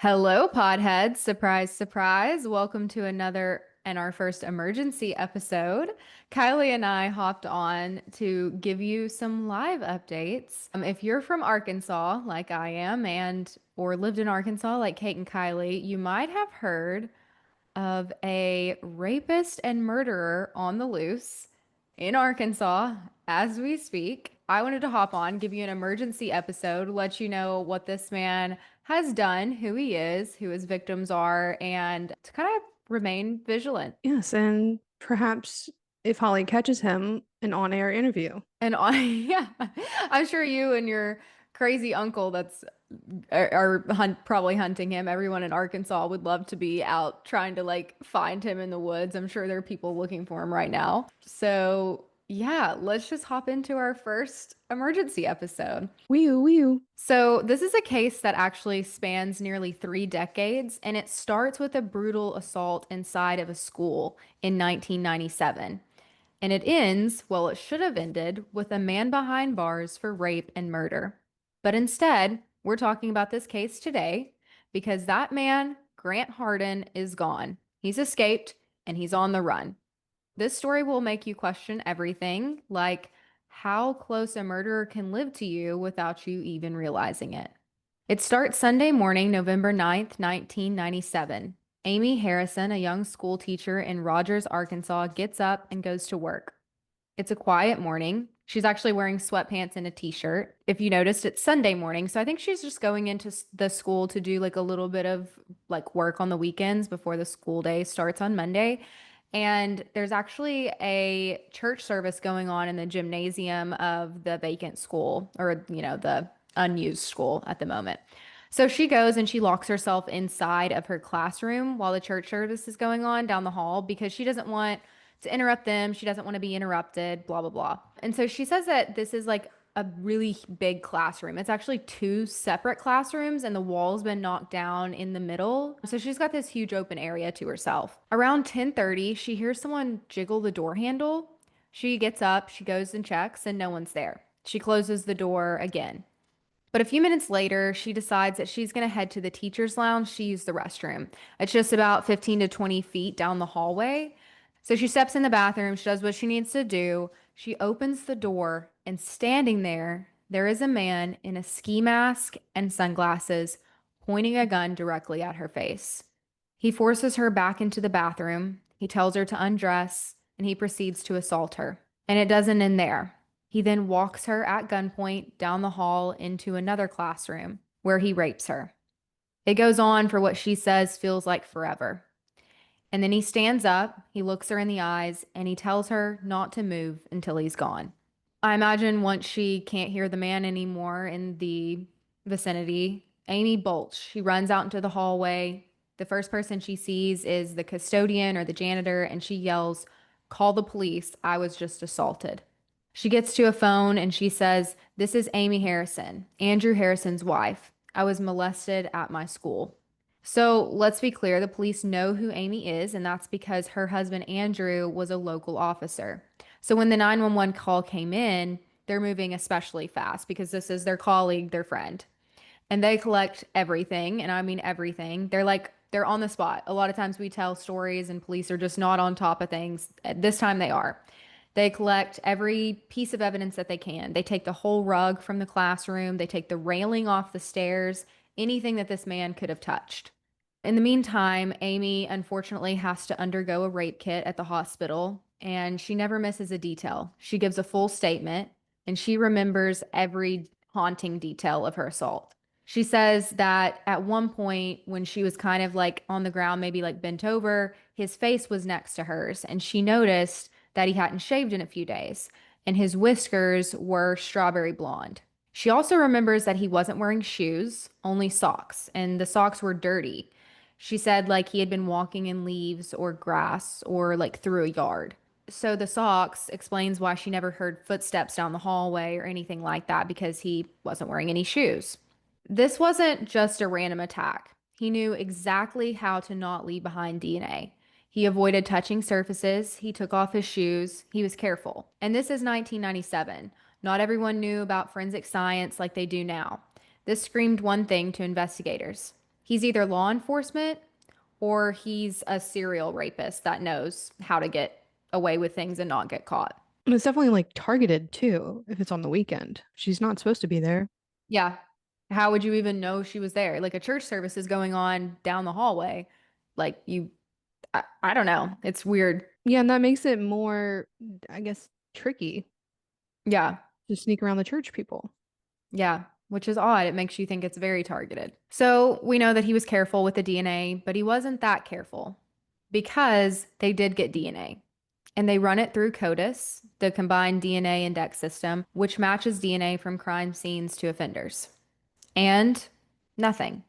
Hello, podheads. Surprise, surprise. Welcome to another and our first emergency episode. Kylie and I hopped on to give you some live updates. If you're from Arkansas, like I am, and or lived in Arkansas, like Kate and Kylie, you might have heard of a rapist and murderer on the loose in Arkansas as we speak. I wanted to hop on, give you an emergency episode, let you know what this man has done, who he is, who his victims are, and to kind of remain vigilant. Yes, and perhaps if Holly catches him, an on-air interview. And I, yeah, I'm sure you and your crazy uncle that's probably hunting him. Everyone in Arkansas would love to be out trying to like find him in the woods. I'm sure there are people looking for him right now. So, yeah, let's just hop into our first emergency episode. Wee wee. So, this is a case that actually spans nearly 3 decades, and it starts with a brutal assault inside of a school in 1997. And it ends, well, it should have ended, with a man behind bars for rape and murder. But instead, we're talking about this case today because that man, Grant Hardin, is gone. He's escaped and he's on the run. This story will make you question everything, like how close a murderer can live to you without you even realizing it. It starts Sunday morning, November 9th, 1997. Amy Harrison, a young school teacher in Rogers, Arkansas, gets up and goes to work. It's a quiet morning. She's actually wearing sweatpants and a t-shirt. If you noticed, it's Sunday morning, so I think she's just going into the school to do like a little bit of like work on the weekends before the school day starts on Monday. And there's actually a church service going on in the gymnasium of the vacant school or, the unused school at the moment. So she goes and she locks herself inside of her classroom while the church service is going on down the hall because she doesn't want to interrupt them. She doesn't want to be interrupted, blah, blah, blah. And so she says that this is like a really big classroom. It's actually two separate classrooms, and the wall's been knocked down in the middle. So she's got this huge open area to herself. Around 10:30, she hears someone jiggle the door handle. She gets up, she goes and checks, and no one's there. She closes the door again. But a few minutes later, she decides that she's going to head to the teacher's lounge to use the restroom. It's just about 15 to 20 feet down the hallway. So she steps in the bathroom, she does what she needs to do. She opens the door, and standing there is a man in a ski mask and sunglasses pointing a gun directly at her face. He forces her back into the bathroom. He tells her to undress, and he proceeds to assault her. And it doesn't end there. He then walks her at gunpoint down the hall into another classroom where he rapes her. It goes on for what she says feels like forever. And then he stands up, he looks her in the eyes, and he tells her not to move until he's gone. I imagine once she can't hear the man anymore in the vicinity, Amy bolts. She runs out into the hallway. The first person she sees is the custodian or the janitor, and she yells, "Call the police. I was just assaulted." She gets to a phone and she says, "This is Amy Harrison, Andrew Harrison's wife. I was molested at my school." So let's be clear, the police know who Amy is, and that's because her husband Andrew was a local officer. So when the 911 call came in, they're moving especially fast because this is their colleague, their friend. And they collect everything, and I mean everything. They're on the spot. A lot of times we tell stories and police are just not on top of things. At this time they are. They collect every piece of evidence that they can. They take the whole rug from the classroom, they take the railing off the stairs, anything that this man could have touched. In the meantime, Amy unfortunately has to undergo a rape kit at the hospital, and she never misses a detail. She gives a full statement, and she remembers every haunting detail of her assault. She says that at one point, when she was kind of like on the ground, maybe like bent over, his face was next to hers, and she noticed that he hadn't shaved in a few days, and his whiskers were strawberry blonde. She also remembers that he wasn't wearing shoes, only socks, and the socks were dirty. She said like he had been walking in leaves or grass or like through a yard. So the socks explains why she never heard footsteps down the hallway or anything like that because he wasn't wearing any shoes. This wasn't just a random attack. He knew exactly how to not leave behind DNA. He avoided touching surfaces, he took off his shoes, he was careful. And this is 1997. Not everyone knew about forensic science like they do now. This screamed one thing to investigators. He's either law enforcement or he's a serial rapist that knows how to get away with things and not get caught. And it's definitely like targeted too, if it's on the weekend. She's not supposed to be there. Yeah. How would you even know she was there? Like a church service is going on down the hallway. Like I don't know. It's weird. Yeah, and that makes it more, I guess, tricky Yeah. to sneak around the church people. Yeah. Which is odd. It makes you think it's very targeted. So we know that he was careful with the DNA, but he wasn't that careful because they did get DNA. And they run it through CODIS, the combined DNA index system, which matches DNA from crime scenes to offenders. And nothing.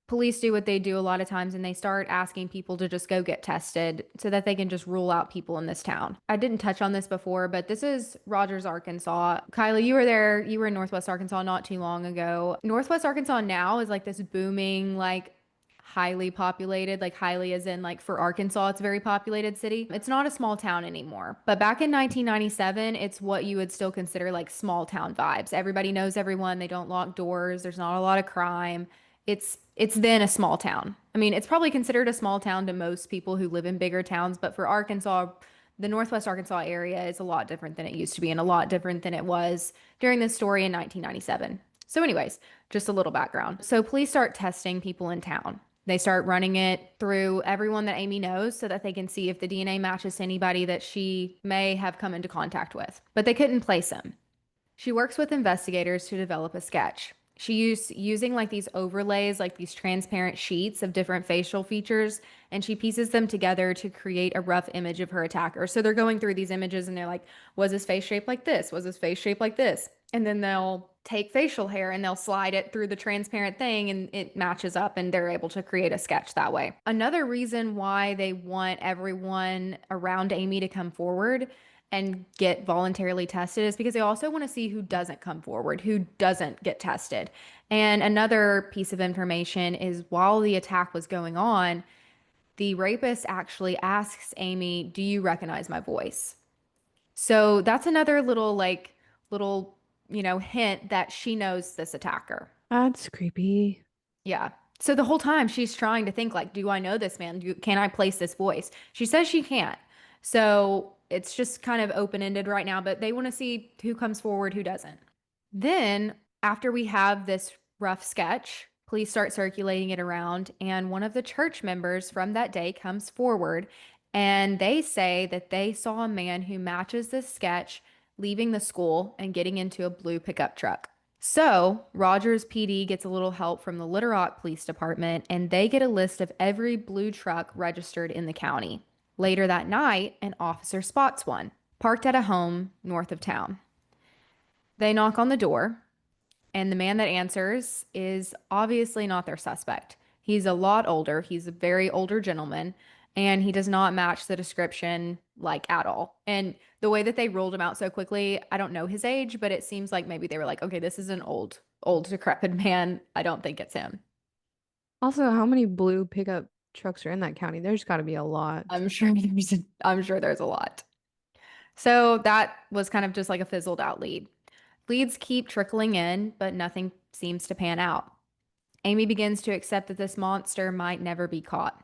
Police do what they do a lot of times and they start asking people to just go get tested so that they can just rule out people in this town. I didn't touch on this before, but this is Rogers, Arkansas. Kylie, you were there. You were in Northwest Arkansas not too long ago. Northwest Arkansas now is like this booming, like highly populated, like highly as in like for Arkansas, it's a very populated city. It's not a small town anymore. But back in 1997, it's what you would still consider like small town vibes. Everybody knows everyone. They don't lock doors. There's not a lot of crime. It's then a small town. I mean, it's probably considered a small town to most people who live in bigger towns, but for Arkansas, the Northwest Arkansas area is a lot different than it used to be and a lot different than it was during this story in 1997. So, anyways, just a little background. So, police start testing people in town. They start running it through everyone that Amy knows so that they can see if the DNA matches to anybody that she may have come into contact with. But they couldn't place him. She works with investigators to develop a sketch. She used using like these overlays, like these transparent sheets of different facial features, and she pieces them together to create a rough image of her attacker. So they're going through these images and they're like, was his face shaped like this? Was his face shaped like this? And then they'll take facial hair and they'll slide it through the transparent thing and it matches up and they're able to create a sketch that way. Another reason why they want everyone around Amy to come forward and get voluntarily tested is because they also want to see who doesn't come forward, who doesn't get tested. And another piece of information is while the attack was going on, the rapist actually asks Amy, "Do you recognize my voice?" So that's another little hint that she knows this attacker. That's creepy. Yeah. So the whole time she's trying to think like, do I know this man? Can I place this voice? She says she can't. So it's just kind of open-ended right now, but they want to see who comes forward, who doesn't. Then, after we have this rough sketch, police start circulating it around, and one of the church members from that day comes forward and they say that they saw a man who matches this sketch leaving the school and getting into a blue pickup truck. So, Rogers PD gets a little help from the Little Rock Police Department and they get a list of every blue truck registered in the county. Later that night, an officer spots one parked at a home north of town. They knock on the door, and the man that answers is obviously not their suspect. He's a lot older. He's a very older gentleman, and he does not match the description like at all. And the way that they ruled him out so quickly, I don't know his age, but it seems like maybe they were like, okay, this is an old, decrepit man. I don't think it's him. Also, how many blue pickup trucks are in that county? There's got to be a lot. I'm sure there's a lot. So that was kind of just like a fizzled out lead. Leads keep trickling in, but nothing seems to pan out. Amy begins to accept that this monster might never be caught.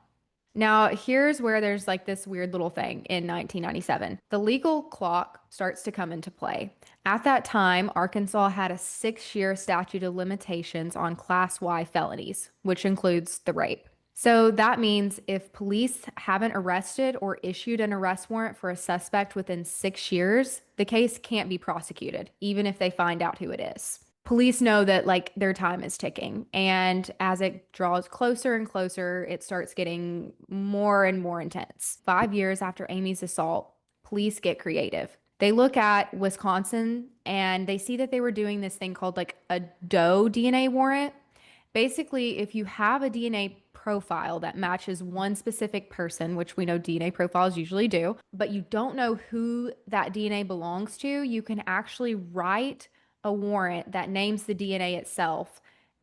Now, here's where there's like this weird little thing in 1997. The legal clock starts to come into play. At that time, Arkansas had a 6-year statute of limitations on Class Y felonies, which includes the rape. So that means if police haven't arrested or issued an arrest warrant for a suspect within 6 years, the case can't be prosecuted, even if they find out who it is. Police know that like their time is ticking. And as it draws closer and closer, it starts getting more and more intense. 5 years after Amy's assault, police get creative. They look at Wisconsin and they see that they were doing this thing called like a Doe DNA warrant. Basically, if you have a DNA profile that matches one specific person, which we know DNA profiles usually do, but you don't know who that DNA belongs to, you can actually write a warrant that names the DNA itself,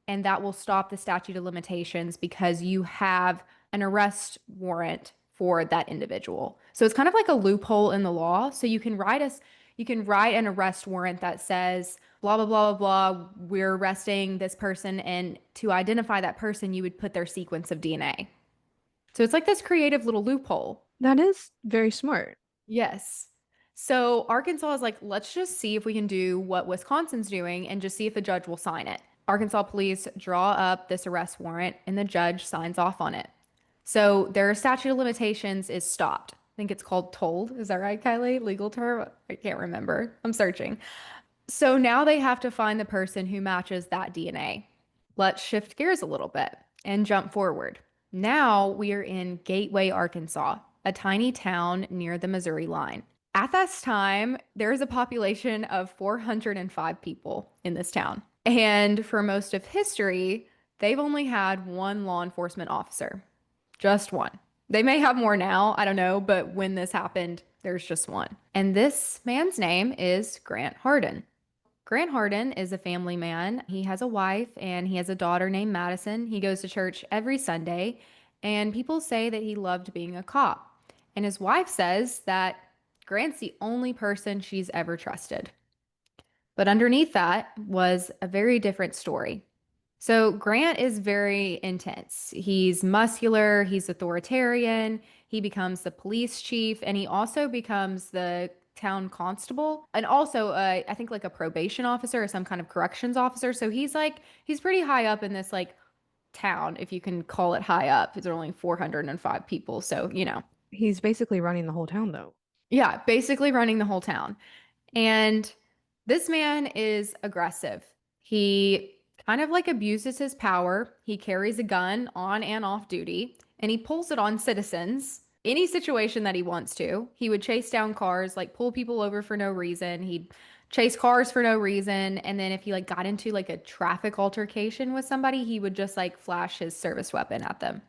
and that will stop the statute of limitations because you have an arrest warrant for that individual. So it's kind of like a loophole in the law. So You can write an arrest warrant that says, blah, blah, blah, blah, blah, we're arresting this person. And to identify that person, you would put their sequence of DNA. So it's like this creative little loophole. That is very smart. Yes. So Arkansas is like, let's just see if we can do what Wisconsin's doing and just see if the judge will sign it. Arkansas police draw up this arrest warrant and the judge signs off on it. So their statute of limitations is stopped. I think it's called told. Is that right, Kylie? Legal term? I can't remember. I'm searching. So now they have to find the person who matches that DNA. Let's shift gears a little bit and jump forward. Now we are in Gateway, Arkansas, a tiny town near the Missouri line. At this time, there is a population of 405 people in this town. And for most of history, they've only had one law enforcement officer. Just one. They may have more now, I don't know, but when this happened, there's just one. And this man's name is Grant Hardin. Grant Hardin is a family man. He has a wife and he has a daughter named Madison. He goes to church every Sunday, and people say that he loved being a cop. And his wife says that Grant's the only person she's ever trusted. But underneath that was a very different story. So Grant is very intense. He's muscular, he's authoritarian, he becomes the police chief, and he also becomes the town constable and also I think like a probation officer or some kind of corrections officer. So he's pretty high up in this like town, if you can call it high up. There are only 405 people, so He's basically running the whole town, though. yeah, basically running the whole town. And this man is aggressive. He kind of like abuses his power. He carries a gun on and off duty, and he pulls it on citizens. Any situation that he wants to. He would chase down cars, like pull people over for no reason. He'd chase cars for no reason. And then if he like got into like a traffic altercation with somebody, he would just like flash his service weapon at them.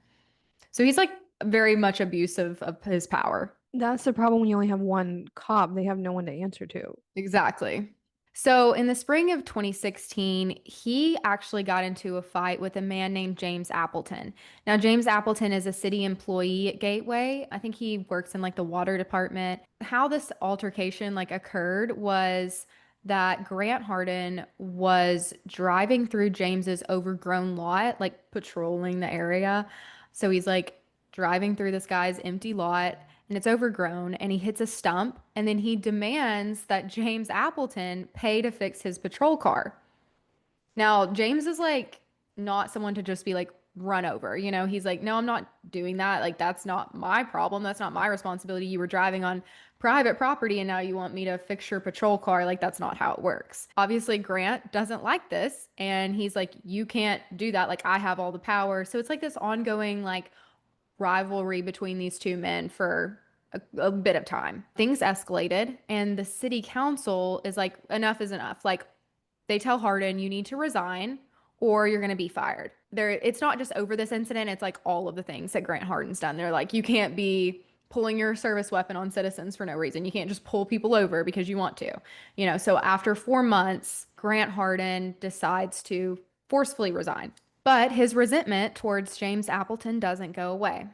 So he's like very much abusive of his power. That's the problem when you only have one cop. They have no one to answer to. Exactly. So in the spring of 2016, he actually got into a fight with a man named James Appleton. Now, James Appleton is a city employee at Gateway. I think he works in like the water department. How this altercation like occurred was that Grant Hardin was driving through James's overgrown lot, like patrolling the area. So he's like driving through this guy's empty lot and it's overgrown and he hits a stump and then he demands that James Appleton pay to fix his patrol car. Now, James is like not someone to just be like run over. He's like, "No, I'm not doing that. Like that's not my problem. That's not my responsibility. You were driving on private property and now you want me to fix your patrol car. Like that's not how it works." Obviously, Grant doesn't like this and he's like, "You can't do that. Like I have all the power." So it's like this ongoing like rivalry between these two men for a bit of time. Things escalated, and the city council is like, enough is enough. Like, they tell Hardin, you need to resign or you're going to be fired. It's not just over this incident, it's like all of the things that Grant Hardin's done. They're like, you can't be pulling your service weapon on citizens for no reason. You can't just pull people over because you want to. So after 4 months, Grant Hardin decides to forcefully resign. But his resentment towards James Appleton doesn't go away.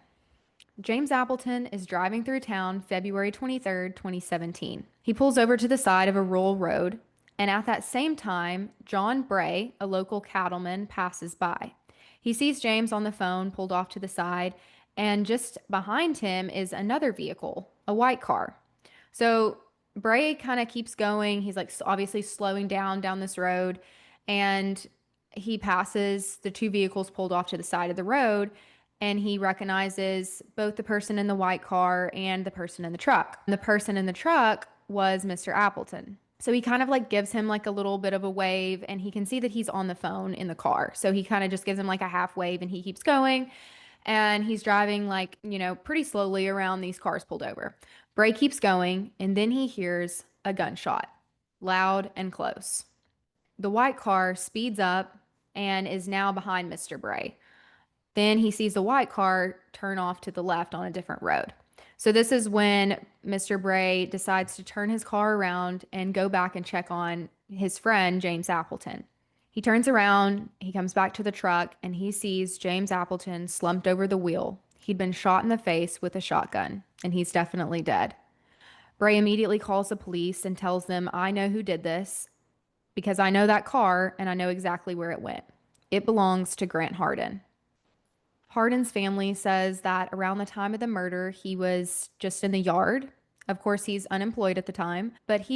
James Appleton is driving through town February 23rd, 2017. He pulls over to the side of a rural road, and at that same time, John Bray, a local cattleman, passes by. He sees James on the phone, pulled off to the side, and just behind him is another vehicle, a white car. So Bray kind of keeps going. He's like obviously slowing down this road, and he passes the two vehicles pulled off to the side of the road and he recognizes both the person in the white car and the person in the truck. And the person in the truck was Mr. Appleton. So he kind of like gives him like a little bit of a wave and he can see that he's on the phone in the car. So he kind of just gives him like a half wave and he keeps going and he's driving like, pretty slowly around these cars pulled over. Bray keeps going and then he hears a gunshot, loud and close. The white car speeds up and is now behind Mr. Bray. Then he sees the white car turn off to the left on a different road. So this is when Mr. Bray decides to turn his car around and go back and check on his friend, James Appleton. He turns around, he comes back to the truck, and he sees James Appleton slumped over the wheel. He'd been shot in the face with a shotgun, and he's definitely dead. Bray immediately calls the police and tells them, I know who did this because I know that car and I know exactly where it went. It belongs to Grant Hardin. Hardin's family says that around the time of the murder, he was just in the yard. Of course, he's unemployed at the time, but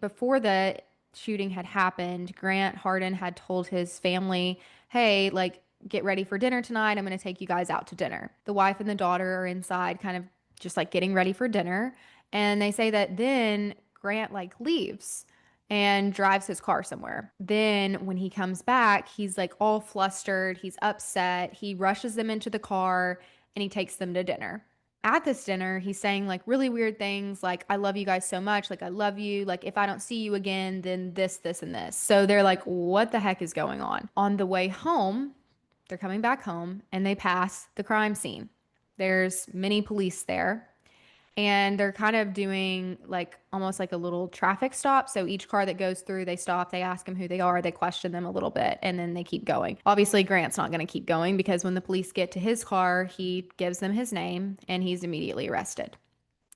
before the shooting had happened, Grant Hardin had told his family, hey, like, get ready for dinner tonight. I'm going to take you guys out to dinner. The wife and the daughter are inside, kind of just like getting ready for dinner. And they say that then Grant like leaves and drives his car somewhere. Then when he comes back, he's like all flustered, he's upset, he rushes them into the car and he takes them to dinner. At this dinner, he's saying like really weird things like, I love you guys so much. Like, I love you. Like, if I don't see you again, then this, and this. So they're like, what the heck is going on? On the way home, they're coming back home and they pass the crime scene. There's many police there and they're kind of doing like almost like a little traffic stop. So each car that goes through, they stop, they ask them who they are, they question them a little bit, and then they keep going. Obviously, Grant's not going to keep going because when the police get to his car, he gives them his name and he's immediately arrested.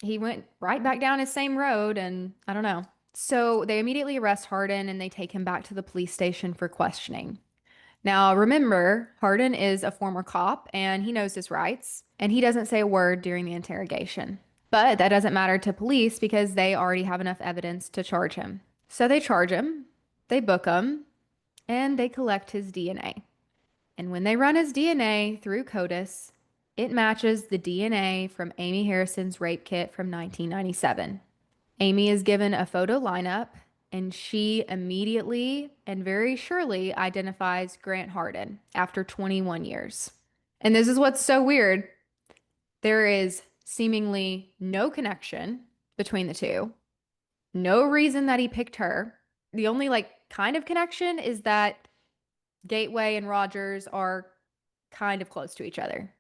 He went right back down his same road, and I don't know. So they immediately arrest Hardin and they take him back to the police station for questioning. Now, remember, Hardin is a former cop and he knows his rights, and he doesn't say a word during the interrogation. But that doesn't matter to police because they already have enough evidence to charge him. So they charge him, they book him, and they collect his DNA. And when they run his DNA through CODIS, it matches the DNA from Amy Harrison's rape kit from 1997. Amy is given a photo lineup, and she immediately and very surely identifies Grant Hardin after 21 years. And this is what's so weird. There is seemingly no connection between the two, no reason that he picked her. The only like kind of connection is that Gateway and Rogers are kind of close to each other.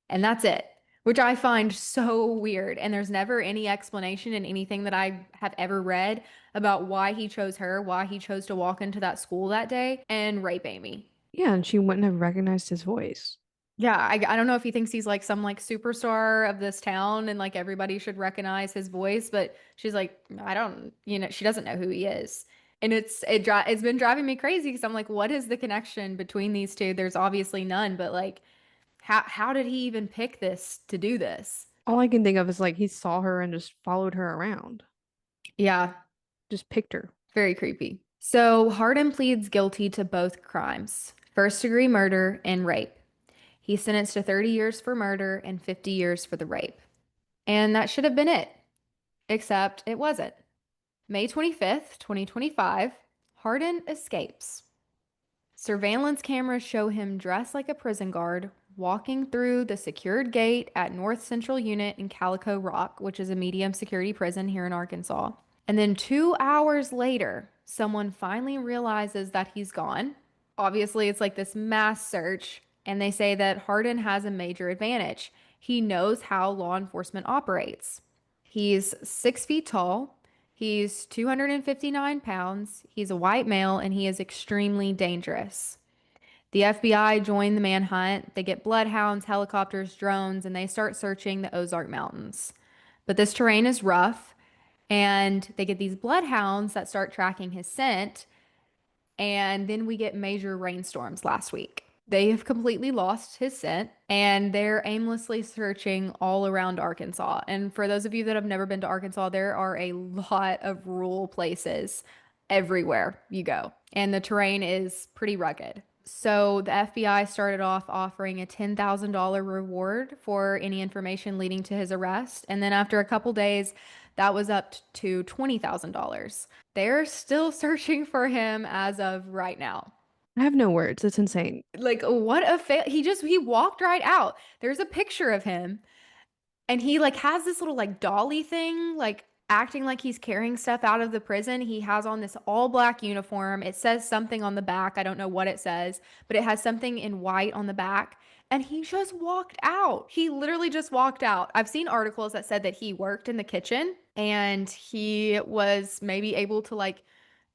And that's it, which I find so weird. And there's never any explanation in anything that I have ever read about why he chose her, why he chose to walk into that school that day and rape Amy. Yeah, and she wouldn't have recognized his voice. Yeah, I don't know if he thinks he's like some like superstar of this town and like everybody should recognize his voice, but she's like, I don't, she doesn't know who he is. And it's been driving me crazy because I'm like, what is the connection between these two? There's obviously none, but like how did he even pick this to do this? All I can think of is like he saw her and just followed her around, Yeah, just picked her. very creepy. So Hardin pleads guilty to both crimes, first degree murder and rape. He's sentenced to 30 years for murder and 50 years for the rape. And that should have been it, except it wasn't. May 25th, 2025, Hardin escapes. Surveillance cameras show him dressed like a prison guard, walking through the secured gate at North Central Unit in Calico Rock, which is a medium security prison here in Arkansas. And then 2 hours later, someone finally realizes that he's gone. Obviously, it's like this mass search, and they say that Hardin has a major advantage. He knows how law enforcement operates. He's 6 feet tall. He's 259 pounds. He's a white male and he is extremely dangerous. The FBI join the manhunt. They get bloodhounds, helicopters, drones, and they start searching the Ozark Mountains. But this terrain is rough, and they get these bloodhounds that start tracking his scent. And then we get major rainstorms last week. They have completely lost his scent and they're aimlessly searching all around Arkansas. And for those of you that have never been to Arkansas, there are a lot of rural places everywhere you go. And the terrain is pretty rugged. So the FBI started off offering a $10,000 reward for any information leading to his arrest. And then after a couple days, that was up to $20,000. They're still searching for him as of right now. I have no words. It's insane. Like, what a fail. He walked right out. There's a picture of him and he like has this little like dolly thing, like acting like he's carrying stuff out of the prison. He has on this all black uniform. It says something on the back. I don't know what it says, but it has something in white on the back. And he just walked out. He literally just walked out. I've seen articles that said that he worked in the kitchen and he was maybe able to like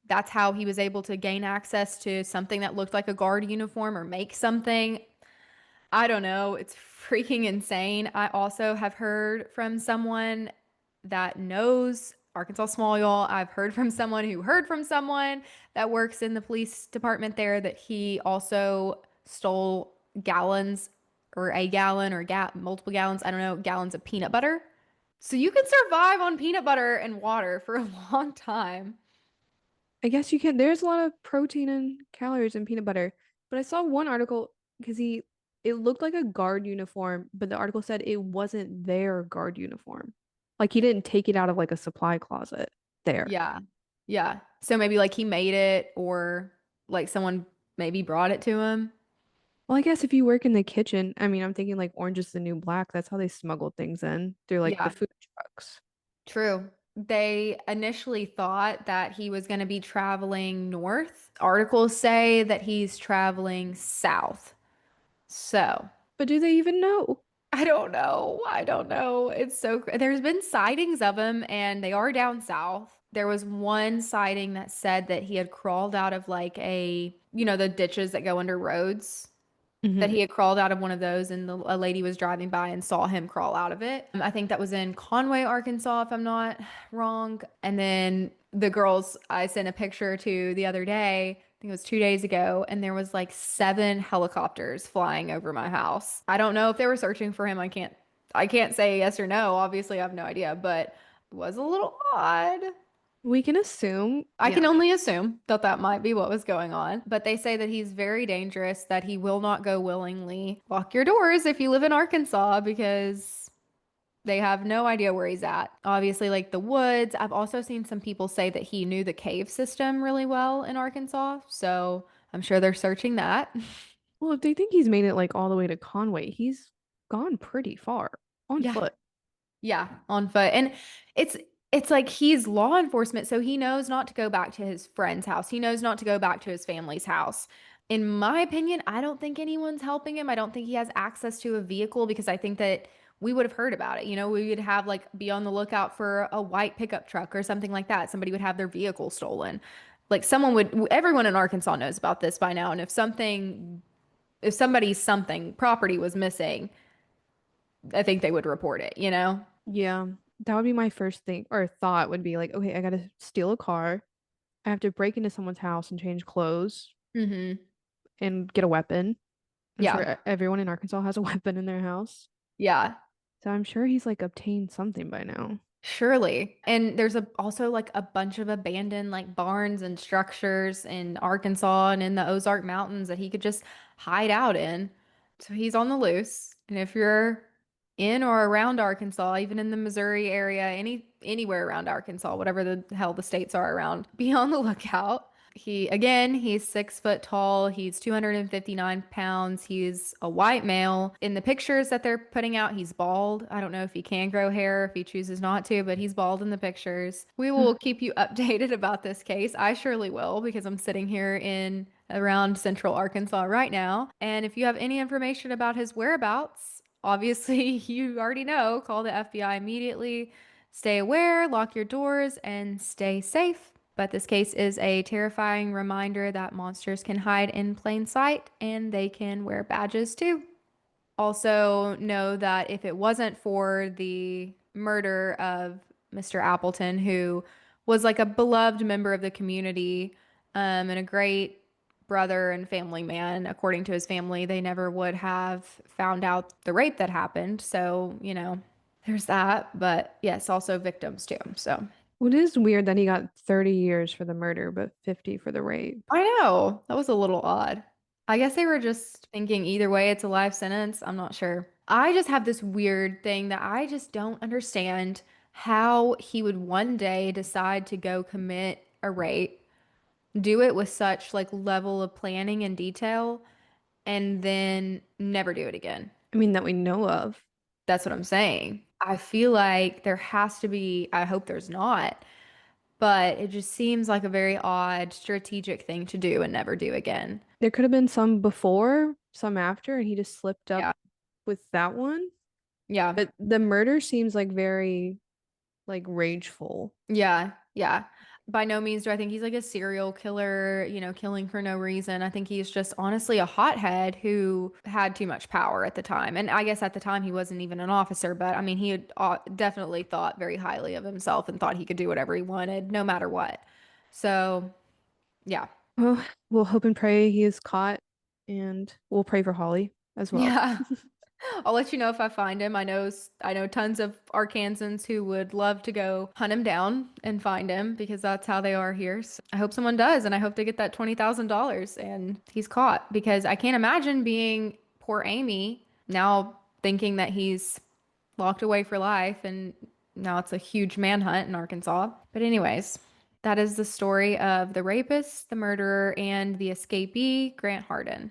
that's how he was able to gain access to something that looked like a guard uniform or make something. I don't know. It's freaking insane. I also have heard from someone that knows Arkansas Small, y'all. I've heard from someone who heard from someone that works in the police department there that he also stole gallons or a gallon or multiple gallons, I don't know, gallons of peanut butter. So you can survive on peanut butter and water for a long time. I guess you can. There's a lot of protein and calories in peanut butter. But I saw one article because it looked like a guard uniform, but the article said it wasn't their guard uniform. Like he didn't take it out of like a supply closet there. Yeah. Yeah. So maybe like he made it or like someone maybe brought it to him. Well, I guess if you work in the kitchen, I mean, I'm thinking like orange is the new black. That's how they smuggle things in through like the Yeah. food trucks. True. They initially thought that he was going to be traveling north. Articles say that he's traveling south. So, But do they even know? I don't know. I don't know. It's so, there's been sightings of him and they are down south. There was one sighting that said that he had crawled out of like the ditches that go under roads, that Hmm. he had crawled out of one of those and a lady was driving by and saw him crawl out of it. I think that was in Conway, Arkansas, if I'm not wrong. And then the girls I sent a picture to the other day, I think it was 2 days ago, and there was like 7 helicopters flying over my house. I don't know if they were searching for him. I can't say yes or no. Obviously, I have no idea, but it was a little odd. We can assume, I yeah. can only assume that that might be what was going on, but they say that he's very dangerous, that he will not go willingly. Lock your doors if you live in Arkansas because they have no idea where he's at. Obviously, like the woods. I've also seen some people say that he knew the cave system really well in Arkansas, so I'm sure they're searching that. Well, if they think he's made it like all the way to Conway, he's gone pretty far on Yeah. foot. Yeah, on foot. And it's it's like he's law enforcement, so he knows not to go back to his friend's house. He knows not to go back to his family's house. In my opinion, I don't think anyone's helping him. I don't think he has access to a vehicle because I think that we would have heard about it. We would have like be on the lookout for a white pickup truck or something like that. Somebody would have their vehicle stolen. Like everyone in Arkansas knows about this by now. And if somebody's something property was missing, I think they would report it. Yeah, that would be my first thing or thought would be like, okay, I gotta steal a car. I have to break into someone's house and change clothes Hmm. and get a weapon. I'm sure Yeah. everyone in Arkansas has a weapon in their house. Yeah. So I'm sure he's like obtained something by now. Surely. And there's also like a bunch of abandoned like barns and structures in Arkansas and in the Ozark Mountains that he could just hide out in. So he's on the loose. And if you're in or around Arkansas, even in the Missouri area, anywhere around Arkansas, whatever the hell the states are around, be on the lookout. He's 6 foot tall. He's 259 pounds. He's a white male. In the pictures that they're putting out, he's bald. I don't know if he can grow hair if he chooses not to, but he's bald in the pictures. We will keep you updated about this case. I surely will because I'm sitting here in around central Arkansas right now. And if you have any information about his whereabouts, obviously you already know, call the FBI immediately. Stay aware, lock your doors, and stay safe. But this case is a terrifying reminder that monsters can hide in plain sight and they can wear badges too. Also, know that if it wasn't for the murder of Mr. Appleton, who was like a beloved member of the community, and a great brother and family man, according to his family, they never would have found out the rape that happened. So, there's that. But yes, also victims too. So. Well, it is weird that he got 30 years for the murder, but 50 for the rape. I know. That was a little odd. I guess they were just thinking either way it's a life sentence. I'm not sure. I just have this weird thing that I just don't understand how he would one day decide to go commit a rape, do it with such like level of planning and detail, and then never do it again. I mean, that we know of. That's what I'm saying. I feel like there has to be, I hope there's not, but it just seems like a very odd strategic thing to do and never do again. There could have been some before, some after, and he just slipped up Yeah. with that one. Yeah. But the murder seems like very like rageful. Yeah. Yeah. By no means do I think he's like a serial killer, killing for no reason. I think he's just honestly a hothead who had too much power at the time. And I guess at the time he wasn't even an officer, but I mean, he had definitely thought very highly of himself and thought he could do whatever he wanted, no matter what. So, yeah. Well, we'll hope and pray he is caught, and we'll pray for Holly as well. Yeah. I'll let you know if I find him. I know tons of Arkansans who would love to go hunt him down and find him because that's how they are here. So I hope someone does, and I hope they get that $20,000 and he's caught because I can't imagine being poor Amy now thinking that he's locked away for life and now it's a huge manhunt in Arkansas. But anyways, that is the story of the rapist, the murderer, and the escapee, Grant Hardin.